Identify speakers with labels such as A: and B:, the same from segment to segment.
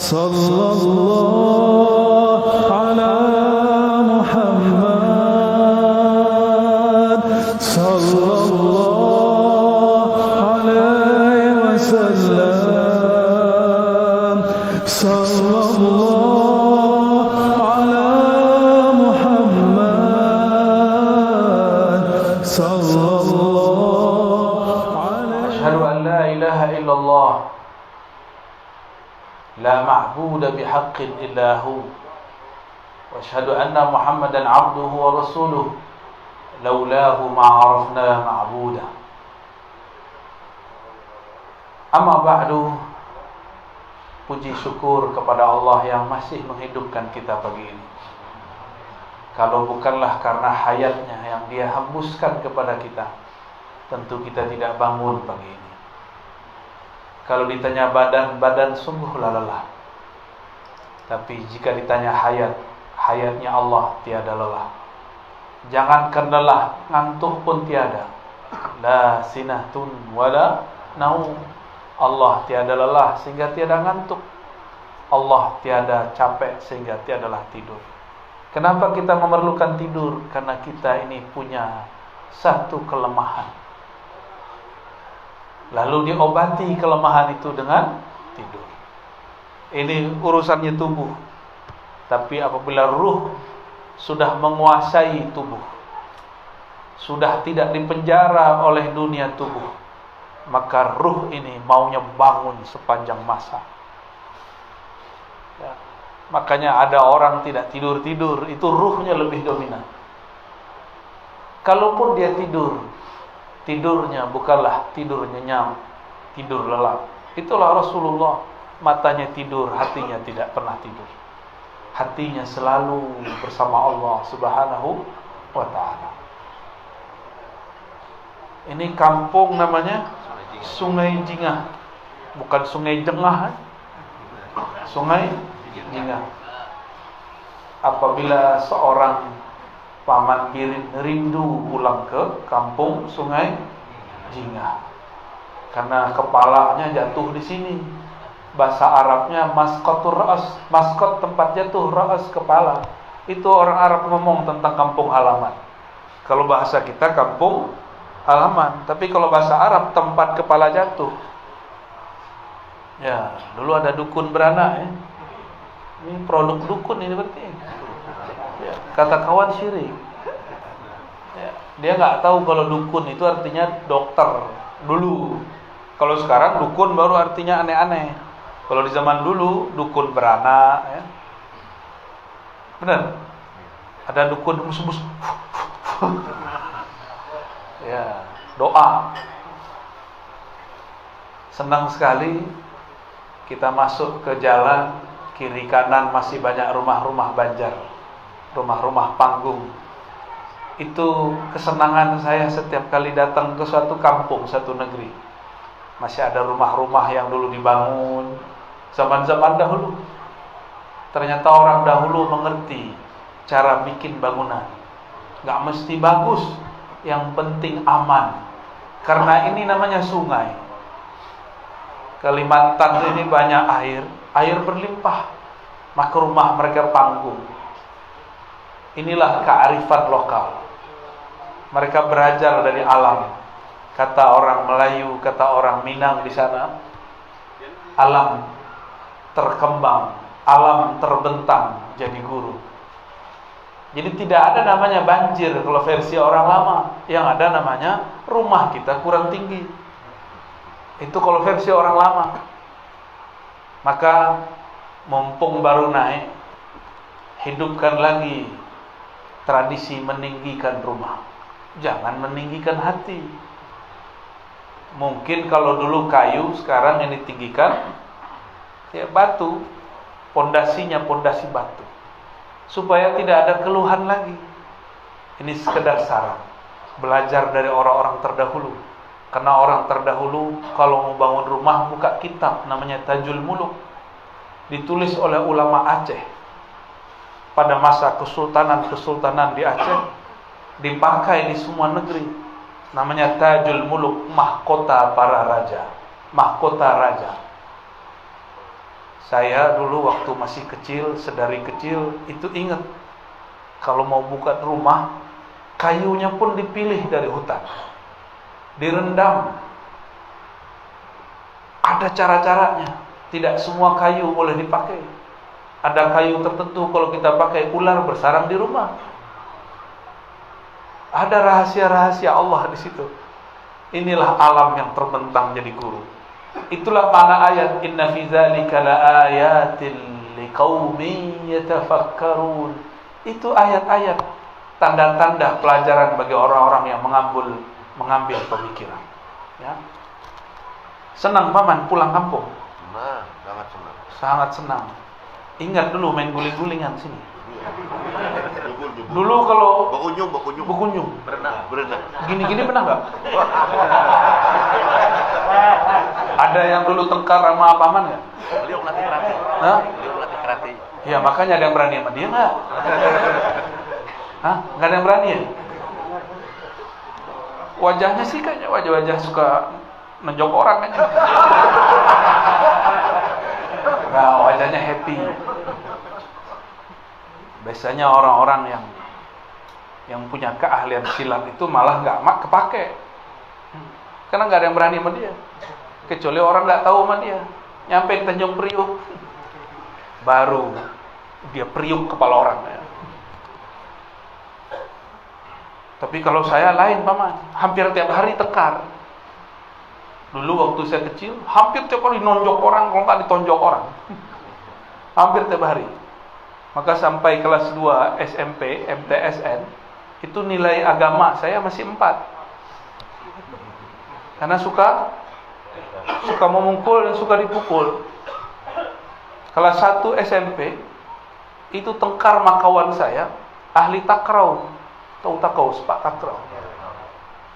A: Sallallahu ala Muhammad Sallallahu alaihi wasallam Sallallahu ala Muhammad Sallallahu alaihi.
B: Asyhadu an la ilaha illallah la ma'budu bihaqqin illa hu wa asyhadu anna Muhammadan 'abduhu wa rasuluhu laulahu ma 'arafna ma'buda. Amma ba'du. Puji syukur kepada Allah yang masih menghidupkan kita pagi ini. Kalau bukanlah karena hayatnya yang Dia hembuskan kepada kita, tentu kita tidak bangun pagi ini. Kalau ditanya badan sungguhlah lelah. Tapi jika ditanya hayatnya Allah tiada lelah. Jangankan lelah, ngantuk pun tiada. La sinatun wala naum. Allah tiada lelah sehingga tiada ngantuk. Allah tiada capek sehingga tiadalah tidur. Kenapa kita memerlukan tidur? Karena kita ini punya satu kelemahan. Lalu diobati kelemahan itu dengan tidur. Ini urusannya tubuh. Tapi apabila ruh sudah menguasai tubuh, sudah tidak dipenjara oleh dunia tubuh, maka ruh ini maunya bangun sepanjang masa. Ya. Makanya ada orang tidak tidur-tidur, itu ruhnya lebih dominan. Kalaupun dia tidur, tidurnya bukanlah tidur nyenyak, tidur lelap. Itulah Rasulullah, matanya tidur, hatinya tidak pernah tidur. Hatinya selalu bersama Allah Subhanahu wa ta'ala. Ini kampung namanya Sungai Jingah, bukan Sungai Jengah. Sungai Jingah. Apabila seorang paman Kirin rindu pulang ke kampung Sungai Jingah, karena kepalanya jatuh di sini. Bahasa Arabnya maskotur ra's, maskot tempat jatuh, ra's kepala. Itu orang Arab ngomong tentang kampung halaman. Kalau bahasa kita kampung halaman, tapi kalau bahasa Arab tempat kepala jatuh. Ya, dulu ada dukun beranak ya. Ini produk dukun ini berarti. Ya, kata kawan syirik. Ya, dia nggak tahu kalau dukun itu artinya dokter dulu. Kalau sekarang dukun baru artinya aneh-aneh. Kalau di zaman dulu dukun beranak, ya. Benar? Ada dukun mus-mus. Ya, doa. Senang sekali kita masuk ke jalan, kiri kanan masih banyak rumah-rumah banjar, rumah-rumah panggung. Itu kesenangan saya setiap kali datang ke suatu kampung, satu negeri. Masih ada rumah-rumah yang dulu dibangun zaman-zaman dahulu. Ternyata orang dahulu mengerti cara bikin bangunan. Gak mesti bagus, yang penting aman. Karena ini namanya sungai. Kalimantan ini banyak air berlimpah. Maka rumah mereka panggung. Inilah kearifan lokal. Mereka belajar dari alam. Kata orang Melayu, kata orang Minang di sana, alam terkembang, alam terbentang jadi guru. Jadi tidak ada namanya banjir kalau versi orang lama. Yang ada namanya rumah kita kurang tinggi. Itu kalau versi orang lama. Maka mumpung baru naik, hidupkan lagi tradisi meninggikan rumah. Jangan meninggikan hati. Mungkin kalau dulu kayu, sekarang yang ditinggikan ya batu, pondasinya pondasi batu, supaya tidak ada keluhan lagi. Ini sekedar saran, belajar dari orang-orang terdahulu. Karena orang terdahulu kalau mau bangun rumah buka kitab namanya Tajul Muluk, ditulis oleh ulama Aceh pada masa kesultanan di Aceh, dipakai di semua negeri. Namanya Tajul Muluk, mahkota para raja, mahkota raja. Saya dulu waktu masih kecil, sedari kecil, itu ingat, kalau mau buka rumah, kayunya pun dipilih dari hutan, direndam. Ada cara-caranya. Tidak semua kayu boleh dipakai. Ada kayu tertentu kalau kita pakai, ular bersarang di rumah. Ada rahasia-rahasia Allah di situ. Inilah alam yang terbentang jadi guru. Itulah makna ayat inna fi dzalika laayatin liqaumin yatafakkarun. Itu ayat-ayat, tanda-tanda pelajaran bagi orang-orang yang mengambil pemikiran. Ya. Senang paman pulang kampung?
C: Nah, sangat senang.
B: Sangat senang. Ingat dulu main guling-gulingan sini.
C: Jubur.
B: Dulu kalau
C: Berkunjung.
B: berenang.
C: Berenang.
B: Gini-gini pernah nggak? Ada yang dulu tengkar sama paman nggak?
C: Beliau latih karate.
B: Hah?
C: Beliau latih karate.
B: Ya makanya ada yang berani sama dia nggak? Hah? Nggak ada yang berani ya? Wajahnya sih kayaknya wajah-wajah suka menjok orang kayaknya. Nah, wajahnya happy. Biasanya orang-orang yang punya keahlian silat itu malah nggak kepake, karena nggak ada yang berani sama dia, kecuali orang nggak tahu sama dia. Nyampe ke Tanjung Priuk, baru dia priuk kepala orang. Tapi kalau saya lain paman, hampir tiap hari tekar. Dulu waktu saya kecil, hampir tiap hari nonjok orang, kalau nggak ditonjok orang. Hampir tiap hari. Maka sampai kelas 2 SMP, MTSN, itu nilai agama saya masih 4. Karena suka memukul dan suka dipukul. Kelas 1 SMP, itu tengkar makawan saya, ahli takraw. Tahu takraw, sepak takraw.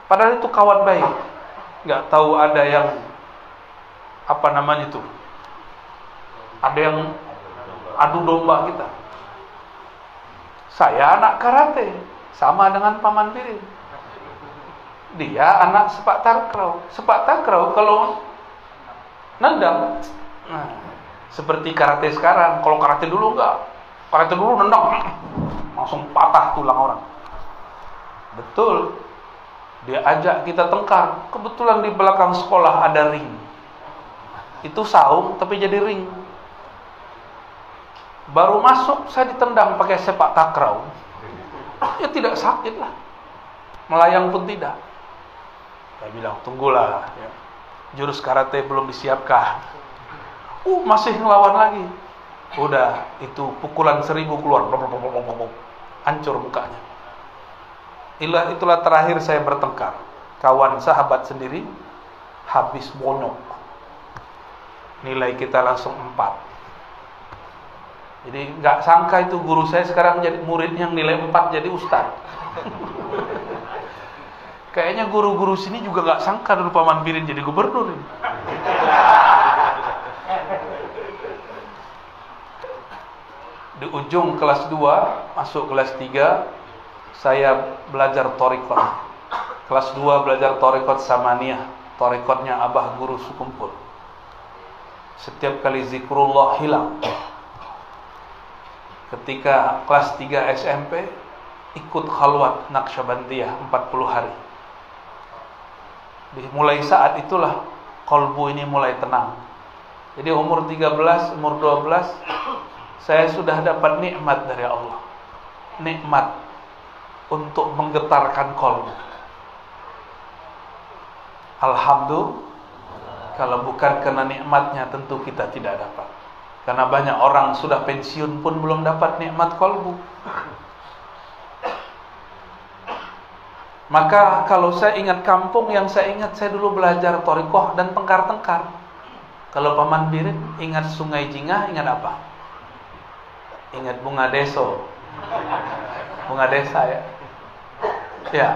B: Padahal itu kawan baik. Nggak tahu ada yang, apa namanya itu, ada yang adu domba kita. Saya anak karate, sama dengan paman Pirin. Dia anak sepak takraw. Sepak takraw kalau nendang, nah, seperti karate sekarang. Kalau karate dulu enggak. Karate dulu nendang, langsung patah tulang orang. Betul. Dia ajak kita tengkar. Kebetulan di belakang sekolah ada ring. Itu saung tapi jadi ring. Baru masuk saya ditendang pakai sepak takraw. Ya tidak sakit lah, melayang pun tidak. Saya bilang tunggulah, ya. Jurus karate belum disiapkan. Masih ngelawan lagi. Udah itu pukulan 1000 keluar, hancur mukanya. Itulah terakhir saya bertengkar. Kawan sahabat sendiri habis bonyok. Nilai kita langsung 4. Jadi nggak sangka itu guru saya sekarang jadi murid yang nilai 4 jadi ustaz. Kayaknya guru-guru sini juga nggak sangka dulu paman Pirin jadi gubernur ini. Di ujung kelas 2 masuk kelas 3 saya belajar thariqat. Kelas 2 belajar thariqat samaniyah, thariqatnya Abah Guru Sukumpul. Setiap kali zikrullah hilang. Ketika kelas 3 SMP ikut khalwat Naqsyabandiyah 40 hari. Mulai saat itulah qalbu ini mulai tenang. Jadi umur 13, umur 12 saya sudah dapat nikmat dari Allah. Nikmat untuk menggetarkan qalbu. Alhamdulillah, kalau bukan karena nikmatnya tentu kita tidak dapat. Karena banyak orang sudah pensiun pun belum dapat nikmat qalbu. Maka kalau saya ingat kampung, yang saya ingat saya dulu belajar thariqah dan tengkar-tengkar. Kalau paman Pirin ingat Sungai Jingah, ingat apa? Ingat bunga deso. Bunga desa ya. Ya.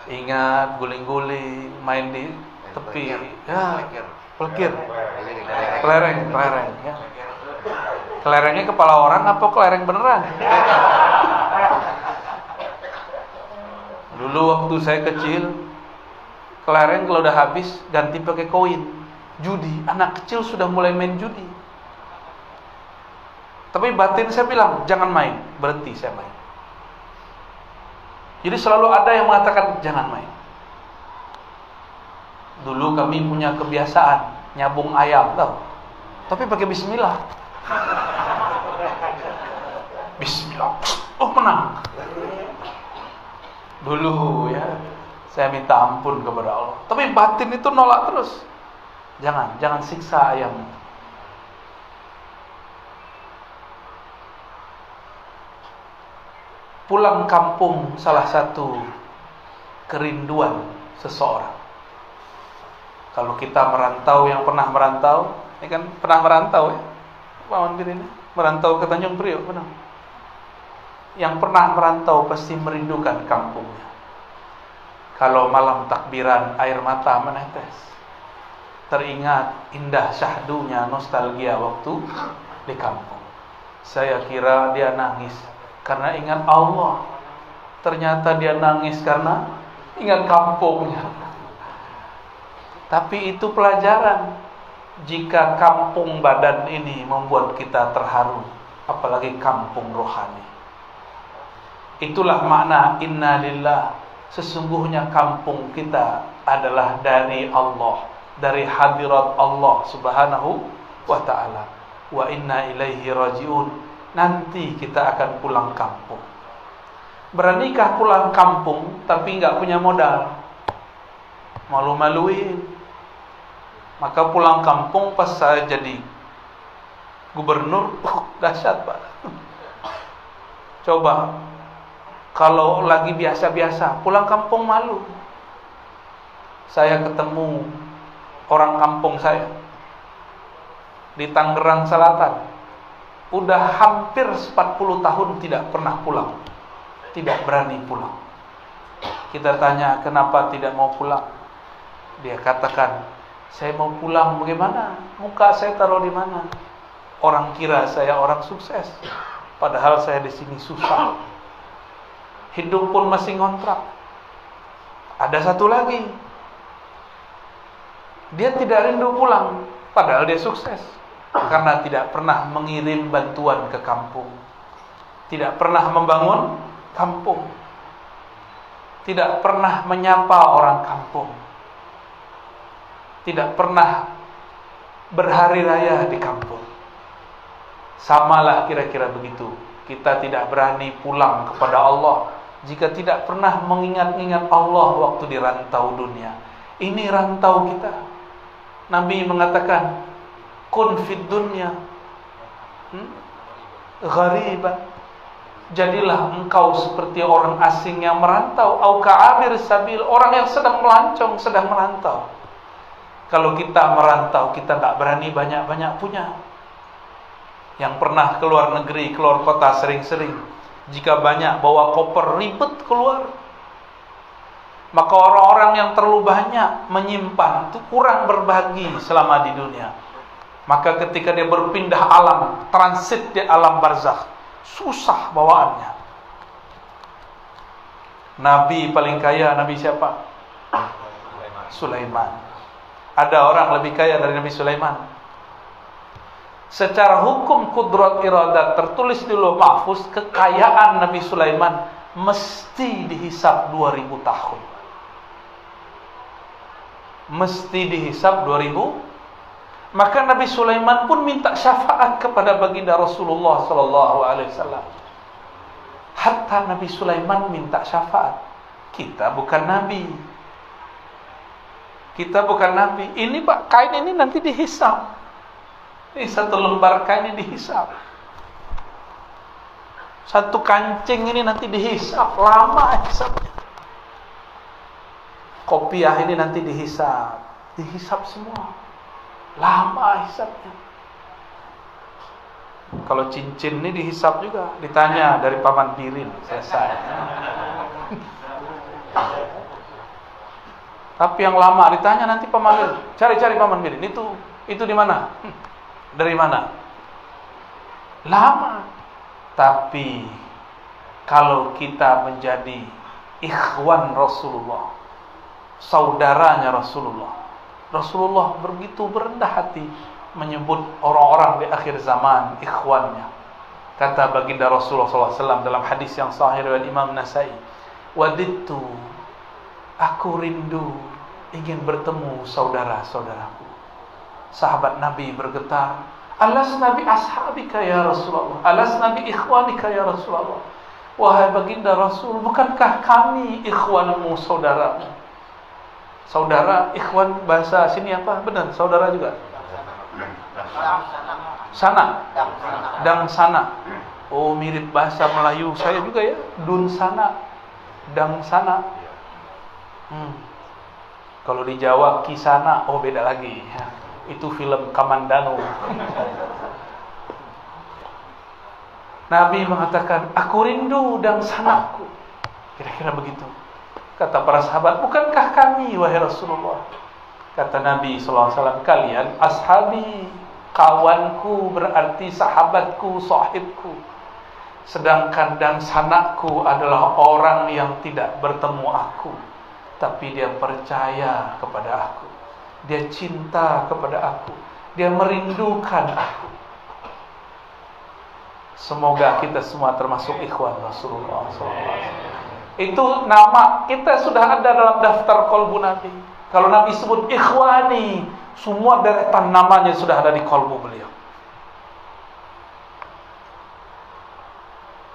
B: Ingat guling-guling, main di tepi. Ya. Pelekir. Kelereng ya. Kelerengnya kepala orang apa kelereng beneran? Dulu waktu saya kecil, kelereng kalau udah habis ganti pakai koin. judi. Anak kecil sudah mulai main judi. Tapi batin saya bilang, jangan main. Berhenti saya main. Jadi selalu ada yang mengatakan, jangan main. Dulu kami punya kebiasaan nyabung ayam, tahu? Tapi pakai bismillah. Bismillah. Oh, menang. Dulu ya, saya minta ampun kepada Allah. Tapi batin itu nolak terus. Jangan siksa ayam. Pulang kampung salah satu kerinduan seseorang. Kalau kita merantau, yang pernah merantau, ini kan pernah merantau ya, Pak Bir ini merantau ke Tanjung Priok, benar. Yang pernah merantau pasti merindukan kampungnya. Kalau malam takbiran air mata menetes, teringat indah syahdunya nostalgia waktu di kampung. Saya kira dia nangis karena ingat Allah. Ternyata dia nangis karena ingat kampungnya. Tapi itu pelajaran. Jika kampung badan ini membuat kita terharu, apalagi kampung rohani. Itulah makna inna lillah. Sesungguhnya kampung kita adalah dari Allah, dari hadirat Allah subhanahu wa ta'ala. Wa inna ilaihi rajiun. Nanti kita akan pulang kampung. Beranikah pulang kampung tapi enggak punya modal? Malu-maluin. Maka pulang kampung pas saya jadi gubernur, dahsyat Pak. Coba, kalau lagi biasa-biasa, pulang kampung malu. Saya ketemu orang kampung saya di Tangerang Selatan. Udah hampir 40 tahun tidak pernah pulang. Tidak berani pulang. Kita tanya, kenapa tidak mau pulang? Dia katakan, saya mau pulang, bagaimana? Muka saya taruh di mana? Orang kira saya orang sukses, padahal saya di sini susah. Hidup pun masih ngontrak. Ada satu lagi, dia tidak rindu pulang, padahal dia sukses, karena tidak pernah mengirim bantuan ke kampung, tidak pernah membangun kampung, tidak pernah menyapa orang kampung, tidak pernah berhari raya di kampung. Samalah kira-kira begitu. Kita tidak berani pulang kepada Allah jika tidak pernah mengingat-ingat Allah waktu di rantau dunia. Ini rantau kita. Nabi mengatakan, kun fid dunya ghariban. Jadilah engkau seperti orang asing yang merantau, au ka'abir sabil, orang yang sedang melancong, sedang merantau. Kalau kita merantau, kita tak berani banyak-banyak punya. Yang pernah keluar negeri, keluar kota sering-sering, jika banyak bawa koper, ribet keluar. Maka orang-orang yang terlalu banyak menyimpan, itu kurang berbagi selama di dunia. Maka ketika dia berpindah alam, transit di alam barzakh, susah bawaannya. Nabi paling kaya, Nabi siapa? Sulaiman. Ada orang lebih kaya dari Nabi Sulaiman. Secara hukum kudrat iradat tertulis di Lauh Mahfuz, kekayaan Nabi Sulaiman mesti dihisab 2000 tahun. Mesti dihisab 2000. Maka Nabi Sulaiman pun minta syafaat kepada baginda Rasulullah sallallahu alaihi wasallam. Hatta Nabi Sulaiman minta syafaat. Kita bukan nabi. Kita bukan nabi. Ini Pak, kain ini nanti dihisab. Ini satu lembar kain ini dihisab. Satu kancing ini nanti dihisab. Lama hisabnya. Kopiah ini nanti dihisab. Dihisab semua. Lama hisabnya. Kalau cincin ini dihisab juga. Ditanya dari Paman Birin. Selesai. Tapi yang lama ditanya nanti Paman Birin. Cari Paman Birin. Itu di mana? Dari mana? Lama. Tapi kalau kita menjadi ikhwan Rasulullah, saudaranya Rasulullah, Rasulullah begitu berendah hati menyebut orang-orang di akhir zaman ikhwannya. Kata baginda Rasulullah SAW dalam hadis yang sahih riwayat Imam Nasai, "Wadidtu, aku rindu ingin bertemu saudara-saudaraku." Sahabat Nabi bergetar, "Alasna bi ashabika ya Rasulullah, alasna bi ikhwanika ya Rasulullah." Wahai baginda Rasul, bukankah kami ikhwanmu, saudaramu? Saudara, ikhwan bahasa sini apa? Benar, saudara juga. Sana, dang sana. Oh, mirip bahasa Melayu saya juga ya. Dun sana, dang sana. Kalau di Jawa kisana, oh beda lagi. Itu film Kamandano. Nabi mengatakan, aku rindu dang sanaku. Kira-kira begitu. Kata para sahabat, bukankah kami wahai Rasulullah? Kata Nabi SAW, kalian ashabi, kawanku berarti sahabatku, sahibku. Sedangkan dan sanakku adalah orang yang tidak bertemu aku, tapi dia percaya kepada aku, dia cinta kepada aku, dia merindukan aku. Semoga kita semua termasuk ikhwan Rasulullah SAW. Itu nama kita sudah ada dalam daftar qalbu Nabi. Kalau Nabi sebut ikhwani, semua deretan namanya sudah ada di qalbu beliau.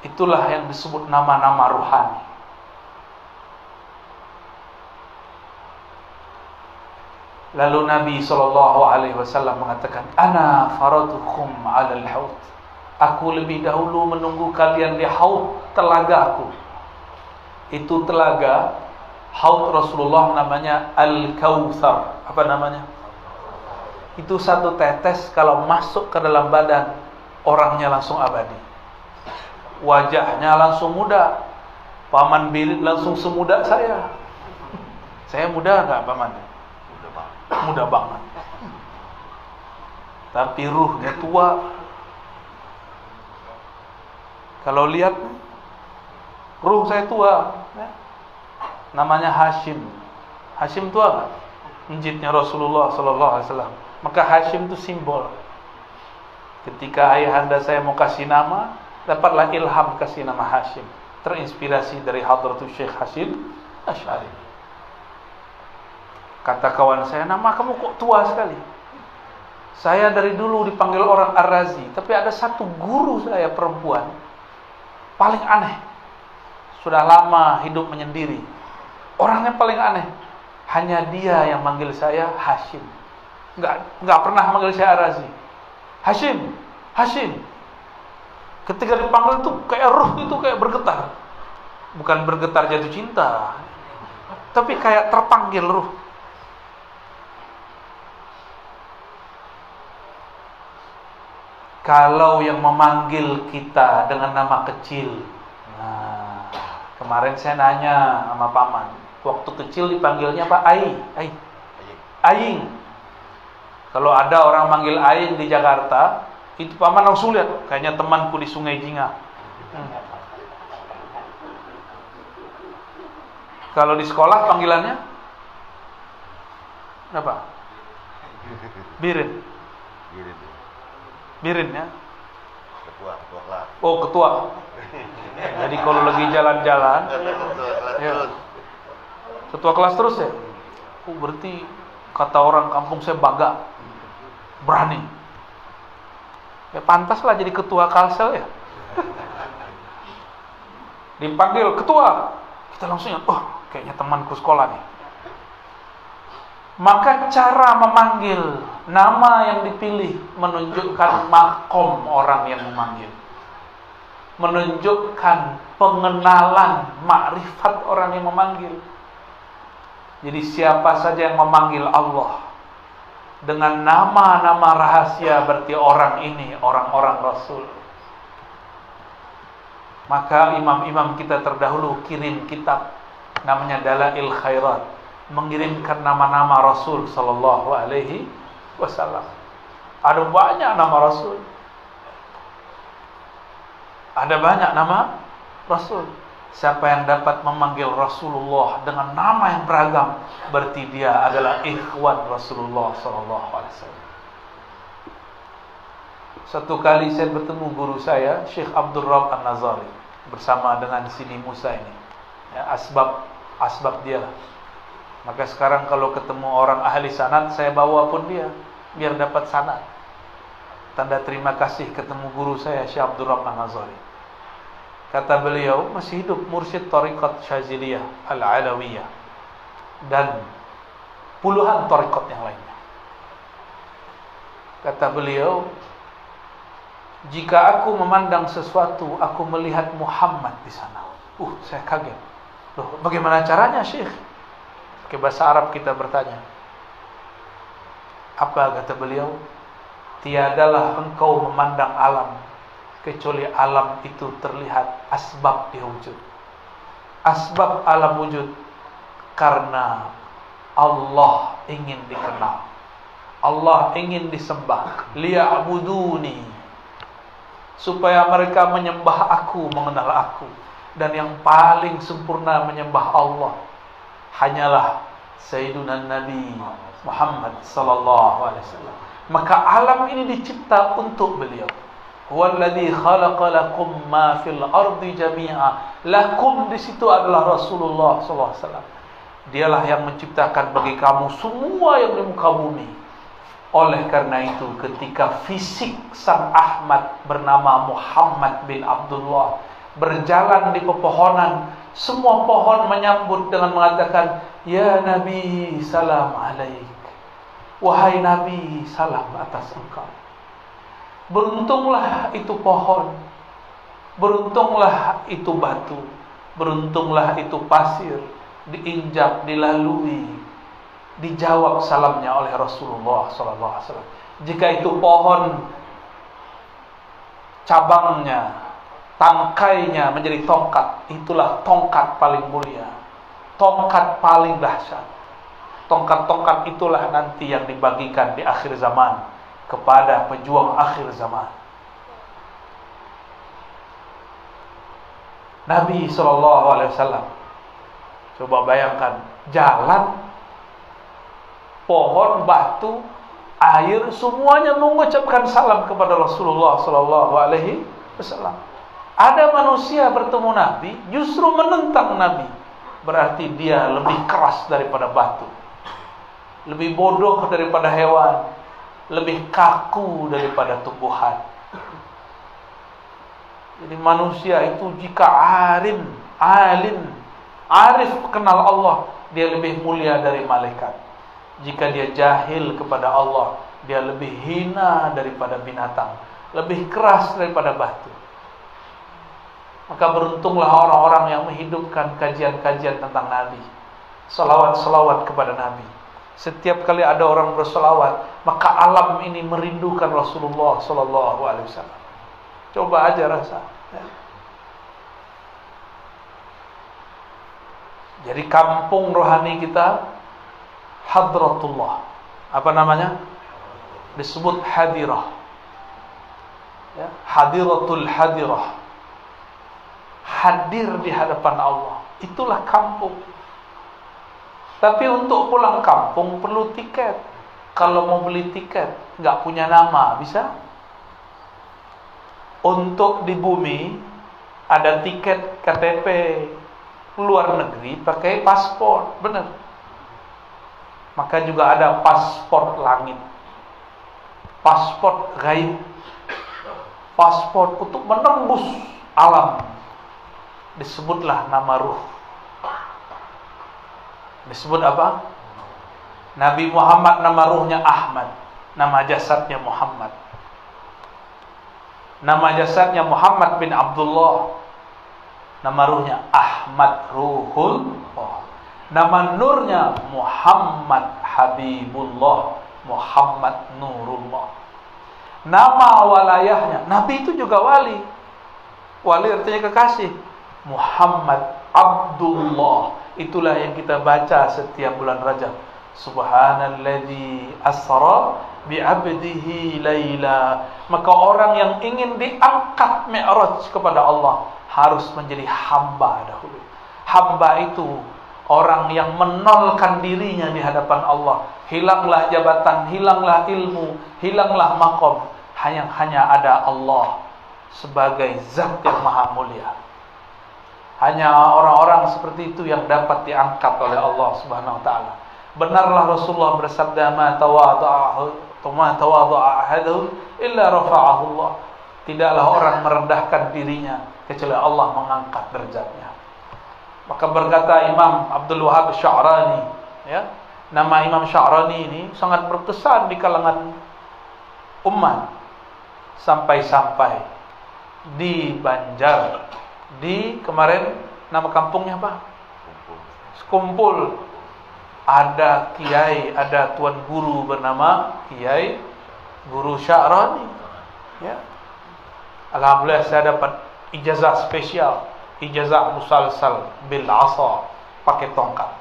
B: Itulah yang disebut nama-nama ruhani. Lalu Nabi SAW mengatakan, Ana faratukum alal haud. Aku lebih dahulu menunggu kalian di haud, telagaku. Itu telaga haud Rasulullah namanya Al-Kautsar. Apa namanya? Itu satu tetes kalau masuk ke dalam badan, orangnya langsung abadi. Wajahnya langsung muda. Paman Bilid langsung semuda saya. Saya muda enggak, Paman? Muda banget. Tapi ruhnya tua. Kalau lihat ruh saya tua, ya. Namanya Hashim. Hashim tua enggak? Masjidnya Rasulullah SAW. Maka Hashim itu simbol. Ketika ayahanda saya mau kasih nama, dapatlah ilham kasih nama Hashim. Terinspirasi dari Hadratus Syekh Hashim Asy'ari. Kata kawan saya, nama kamu kok tua sekali? Saya dari dulu dipanggil orang Ar-Razi, tapi ada satu guru saya perempuan paling aneh. Sudah lama hidup menyendiri. Orangnya paling aneh. Hanya dia yang manggil saya Hashim. Enggak pernah manggil saya Ar-Razi. Hashim, Hashim. Ketika dipanggil itu kayak ruh itu kayak bergetar. Bukan bergetar jatuh cinta, tapi kayak terpanggil ruh. Kalau yang memanggil kita dengan nama kecil, nah, kemarin saya nanya sama Paman, waktu kecil dipanggilnya apa? Aing. Kalau ada orang manggil Aing di Jakarta, itu Paman langsung lihat, kayaknya temanku di Sungai Jinga. Kalau di sekolah panggilannya apa? Birin ya.
C: Ketua kelas.
B: Oh, ketua. Jadi kalau lagi jalan-jalan, ya, ketua kelas terus ya. Oh, berarti kata orang kampung saya baga, berani. Ya pantaslah jadi ketua Kalsel ya. Dipanggil ketua, kita langsung ingat, oh kayaknya temanku sekolah nih. Maka cara memanggil, nama yang dipilih menunjukkan makom orang yang memanggil, menunjukkan pengenalan makrifat orang yang memanggil. Jadi siapa saja yang memanggil Allah dengan nama-nama rahasia, berarti orang ini orang-orang Rasul. Maka imam-imam kita terdahulu kirim kitab namanya Dalail Khairat, mengirimkan nama-nama Rasul sallallahu alaihi wasallam. Ada banyak nama Rasul. Ada banyak nama Rasul. Siapa yang dapat memanggil Rasulullah dengan nama yang beragam, berarti dia adalah ikhwan Rasulullah sallallahu alaihi wasallam. Satu kali saya bertemu guru saya, Syekh Abdul Rabb An-Nazari, bersama dengan Sidi Musa ini. Ya, asbab dia. Maka sekarang kalau ketemu orang ahli sanad, saya bawa pun dia biar dapat sanad. Tanda terima kasih ketemu guru saya, Syekh Abdul Rabb An-Nazari. Kata beliau, masih hidup mursyid Tariqat Syaziliyah Al-Alawiyah dan puluhan tariqat yang lainnya. Kata beliau, jika aku memandang sesuatu, aku melihat Muhammad di sana. Saya kaget. Loh, bagaimana caranya, Syekh? Pakai bahasa Arab kita bertanya. Apa kata beliau? Tiadalah engkau memandang alam kecuali alam itu terlihat asbab dia wujud. Asbab alam wujud karena Allah ingin dikenal, Allah ingin disembah. Liya'buduni, supaya mereka menyembah aku, mengenal aku. Dan yang paling sempurna menyembah Allah hanyalah Sayyiduna Nabi Muhammad sallallahu alaihi wasallam. Maka alam ini dicipta untuk beliau. Huwallazi khalaqa lakum ma fil ardi jami'a. Lakum di situ adalah Rasulullah sallallahu alaihi wasallam. Dialah yang menciptakan bagi kamu semua yang di muka bumi. Oleh karena itu, ketika fisik sang Ahmad bernama Muhammad bin Abdullah berjalan di pepohonan, semua pohon menyambut dengan mengatakan, "Ya Nabi, salam alaik." Wahai Nabi, salam atas engkau. Beruntunglah itu pohon, beruntunglah itu batu, beruntunglah itu pasir, diinjak, dilalui, dijawab salamnya oleh Rasulullah SAW. Jika itu pohon, cabangnya, tangkainya menjadi tongkat, itulah tongkat paling mulia, tongkat paling dahsyat. Tongkat-tongkat itulah nanti yang dibagikan di akhir zaman kepada pejuang akhir zaman. Nabi SAW, coba bayangkan, jalan, pohon, batu, air, semuanya mengucapkan salam kepada Rasulullah SAW. Ada manusia bertemu Nabi, justru menentang Nabi. Berarti dia lebih keras daripada batu, lebih bodoh daripada hewan, lebih kaku daripada tumbuhan. Jadi manusia itu jika alim, arif kenal Allah, dia lebih mulia dari malaikat. Jika dia jahil kepada Allah, dia lebih hina daripada binatang, lebih keras daripada batu. Maka beruntunglah orang-orang yang menghidupkan kajian-kajian tentang Nabi, salawat-salawat kepada Nabi. Setiap kali ada orang bersolawat, maka alam ini merindukan Rasulullah SAW. Coba aja rasa. Jadi kampung rohani kita Hadratullah. Apa namanya? Disebut hadirah. Ya, hadiratul hadirah. Hadir di hadapan Allah. Itulah kampung. Tapi untuk pulang kampung perlu tiket. Kalau mau beli tiket, nggak punya nama, bisa? Untuk di bumi ada tiket KTP, luar negeri pakai paspor, benar? Maka juga ada paspor langit, paspor gaib, paspor untuk menembus alam. Disebutlah nama ruh. Disebut apa? Nabi Muhammad nama ruhnya Ahmad, nama jasadnya Muhammad. Nama jasadnya Muhammad bin Abdullah, nama ruhnya Ahmad Ruhullah. Nama nurnya Muhammad Habibullah, Muhammad Nurullah. Nama walayahnya, Nabi itu juga wali. Wali artinya kekasih. Muhammad Abdullah. Itulah yang kita baca setiap bulan Rajab. Subhanalladzi asra bi'abdihi laila. Maka orang yang ingin diangkat mi'raj kepada Allah harus menjadi hamba dahulu. Hamba itu orang yang menolkan dirinya di hadapan Allah. Hilanglah jabatan, hilanglah ilmu, hilanglah maqam. Hanya ada Allah sebagai zat yang maha mulia. Hanya orang-orang seperti itu yang dapat diangkat oleh Allah Subhanahu wa taala. Benarlah Rasulullah bersabda, ma tawadhu'a ahadun illa rafa'ahu Allah. Tidaklah orang merendahkan dirinya kecuali Allah mengangkat derajatnya. Maka berkata Imam Abdul Wahab Sya'rani, ya, nama Imam Sya'rani ini sangat berkesan di kalangan umat, sampai-sampai di Banjar, di kemarin nama kampungnya apa? Sekumpul. Ada kiai, ada tuan guru bernama Kiai Guru Sya'rani. Ya. Alhamdulillah saya dapat ijazah spesial, ijazah musalsal bil asa, pakai tongkat.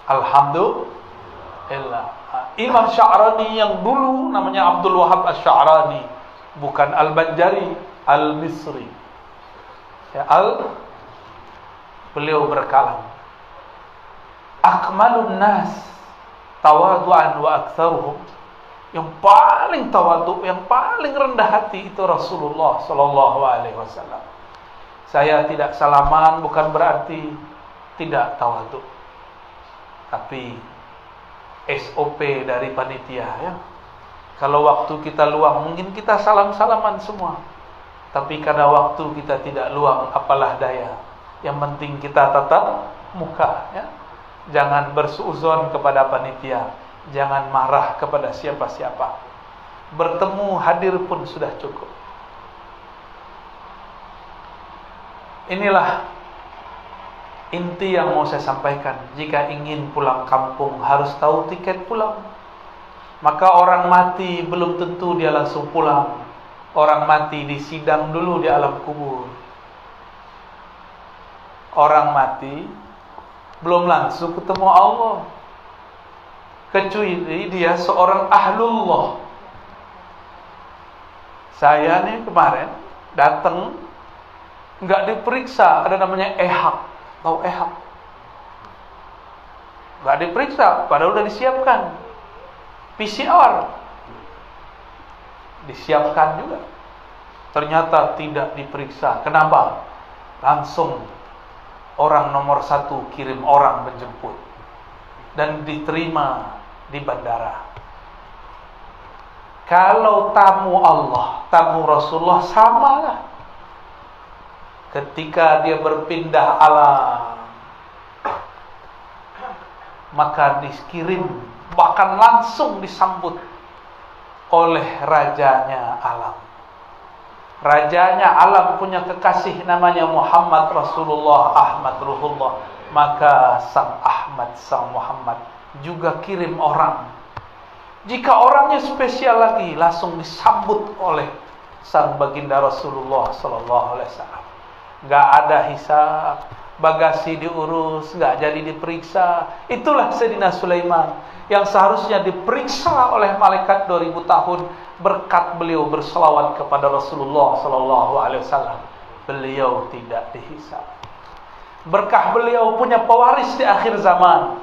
B: Alhamdulillah. Imam Sya'rani yang dulu namanya Abdul Wahab Asy-Sya'rani, bukan Al-Banjari, Al-Misri. Ya, beliau berkalam, akmalun nas tawadu'an wa aktsaruhum, yang paling tawadhu, yang paling rendah hati itu Rasulullah sallallahu alaihi wasallam. Saya tidak salaman bukan berarti tidak tawadhu, tapi SOP dari panitia, ya. Kalau waktu kita luang mungkin kita salam-salaman semua, tapi karena waktu kita tidak luang, apalah daya. Yang penting kita tatap muka, ya. Jangan bersuuzon kepada panitia, jangan marah kepada siapa-siapa. Bertemu hadir pun sudah cukup. Inilah inti yang mau saya sampaikan. Jika ingin pulang kampung harus tahu tiket pulang. Maka orang mati belum tentu dia langsung pulang. Orang mati disidang dulu di alam kubur. Orang mati belum langsung ketemu Allah, kecuali dia seorang ahlullah. Saya nih kemarin datang, nggak diperiksa, ada namanya ehak. Tahu ehak? Nggak diperiksa, padahal udah disiapkan. PCR disiapkan juga, ternyata tidak diperiksa. Kenapa? Langsung orang nomor 1 kirim orang menjemput dan diterima di bandara. Kalau tamu Allah, tamu Rasulullah samalah. Ketika dia berpindah alam, maka dikirim, bahkan langsung disambut oleh rajanya alam. Rajanya alam punya kekasih namanya Muhammad Rasulullah Ahmad Ruhullah. Maka sang Ahmad, sang Muhammad juga kirim orang. Jika orangnya spesial lagi, langsung disambut oleh sang baginda Rasulullah sallallahu alaihi wasallam. Enggak ada hisab, bagasi diurus, enggak jadi diperiksa. Itulah Sayyidina Sulaiman yang seharusnya diperiksa oleh malaikat 2000 tahun. Berkat beliau berselawat kepada Rasulullah sallallahu alaihi wasallam, beliau tidak dihisab. Berkah beliau punya pewaris di akhir zaman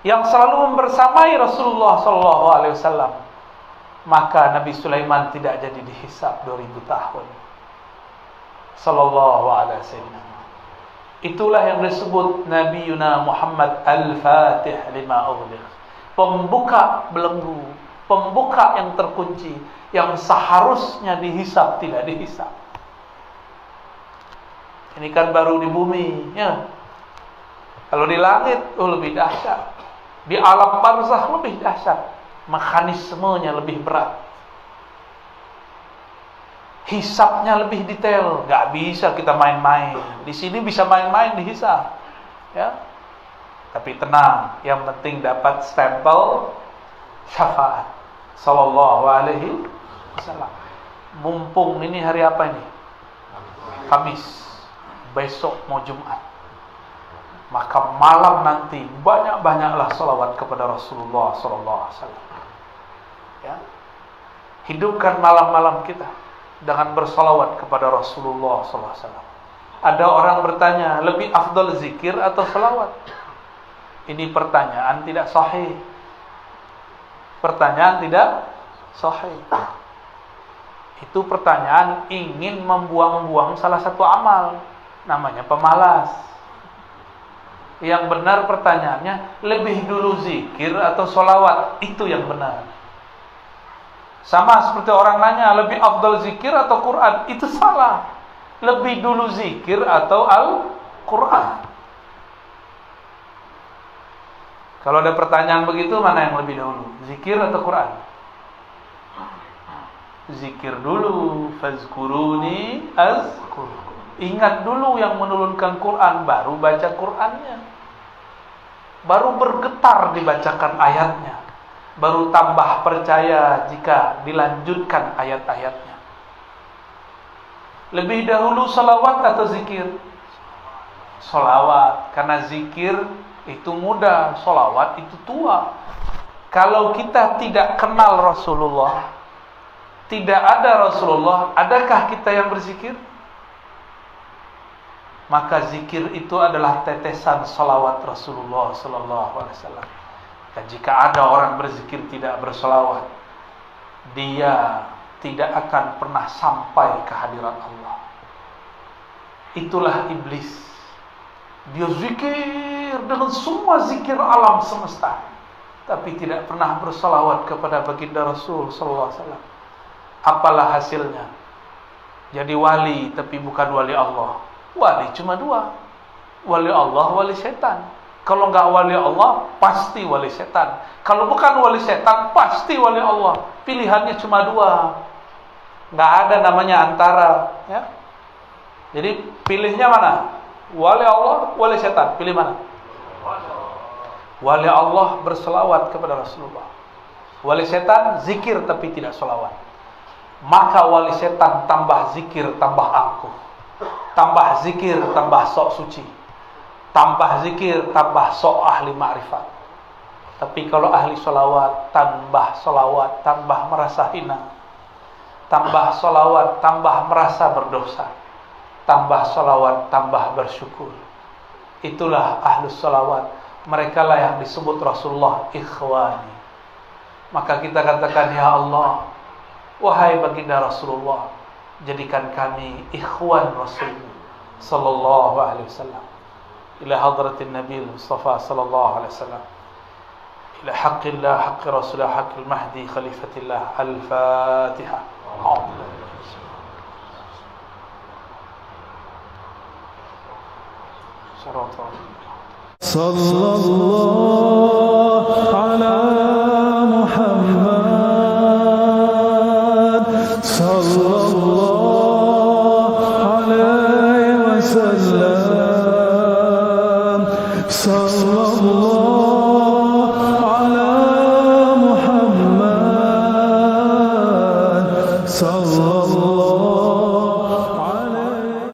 B: yang selalu membersamai Rasulullah sallallahu alaihi wasallam, maka Nabi Sulaiman tidak jadi dihisab 2000 tahun. Sallallahu alaihi wasallam. Itulah yang disebut Nabiyuna Muhammad Al-Fatih lima ughliq, pembuka belenggu, pembuka yang terkunci, yang seharusnya dihisab tidak dihisab. Ini kan baru di bumi, ya. Kalau di langit lebih dahsyat, di alam barzakh lebih dahsyat, mekanismenya lebih berat, hisabnya lebih detail. Gak bisa kita main-main. Di sini bisa main-main dihisab, ya. Tapi tenang, yang penting dapat stempel syafaat sallallahu alaihi wasallam. Mumpung ini hari apa ini? Kamis. Besok mau Jumat. Maka malam nanti banyak-banyaklah salawat kepada Rasulullah sallallahu alaihi wasallam. Ya. Hidupkan malam-malam kita dengan bersalawat kepada Rasulullah SAW. Ada orang bertanya, lebih afdal zikir atau salawat? Ini pertanyaan tidak sahih. Pertanyaan tidak sahih. Itu pertanyaan ingin membuang-buang salah satu amal, namanya pemalas. Yang benar pertanyaannya, lebih dulu zikir atau sholawat? Itu yang benar. Sama seperti orang nanya, lebih afdal zikir atau Quran? Itu salah. Lebih dulu zikir atau Al-Quran? Kalau ada pertanyaan begitu, mana yang lebih dahulu? Zikir atau Quran? Zikir dulu. Fazkuruni azkurkum. Ingat dulu yang menurunkan Quran, baru baca Qurannya. Baru bergetar dibacakan ayatnya. Baru tambah percaya jika dilanjutkan ayat-ayatnya. Lebih dahulu salawat atau zikir? Salawat. Karena zikir itu mudah, salawat itu tua. Kalau kita tidak kenal Rasulullah, tidak ada Rasulullah, adakah kita yang berzikir? Maka zikir itu adalah tetesan salawat Rasulullah sallallahu alaihi wasallam. Dan jika ada orang berzikir tidak bersalawat, dia tidak akan pernah sampai ke hadirat Allah. Itulah iblis. Dia zikir dengan semua zikir alam semesta, tapi tidak pernah bersalawat kepada baginda Rasul sallallahu alaihi wasallam. Apalah hasilnya? Jadi wali tapi bukan wali Allah. Wali cuma dua, wali Allah, wali setan. Kalau enggak wali Allah, pasti wali setan. Kalau bukan wali setan, pasti wali Allah. Pilihannya cuma dua, enggak ada namanya antara, ya. Jadi pilihnya mana? Wali Allah, wali setan. Pilih mana? Wali Allah berselawat kepada Rasulullah. Wali setan zikir tapi tidak selawat. Maka wali setan tambah zikir tambah angkuh. Tambah zikir, tambah sok suci. Tambah zikir, tambah sok ahli ma'rifat. Tapi kalau ahli solawat, tambah merasa hina. Tambah solawat, tambah merasa berdosa. Tambah solawat, tambah bersyukur. Itulah ahli solawat. Mereka lah yang disebut Rasulullah ikhwani. Maka kita katakan, ya Allah, wahai baginda Rasulullah, jadikan kami ikhwan Rasul sallallahu alaihi wasallam ila hadratin Nabi Mustafa sallallahu alaihi wasallam ila haqqillah haqqi Rasulillah haqqil mahdi khalifatillah. Al-Fatihah.
A: sallallahu ala Muhammad sallallahu alaihi wasallam.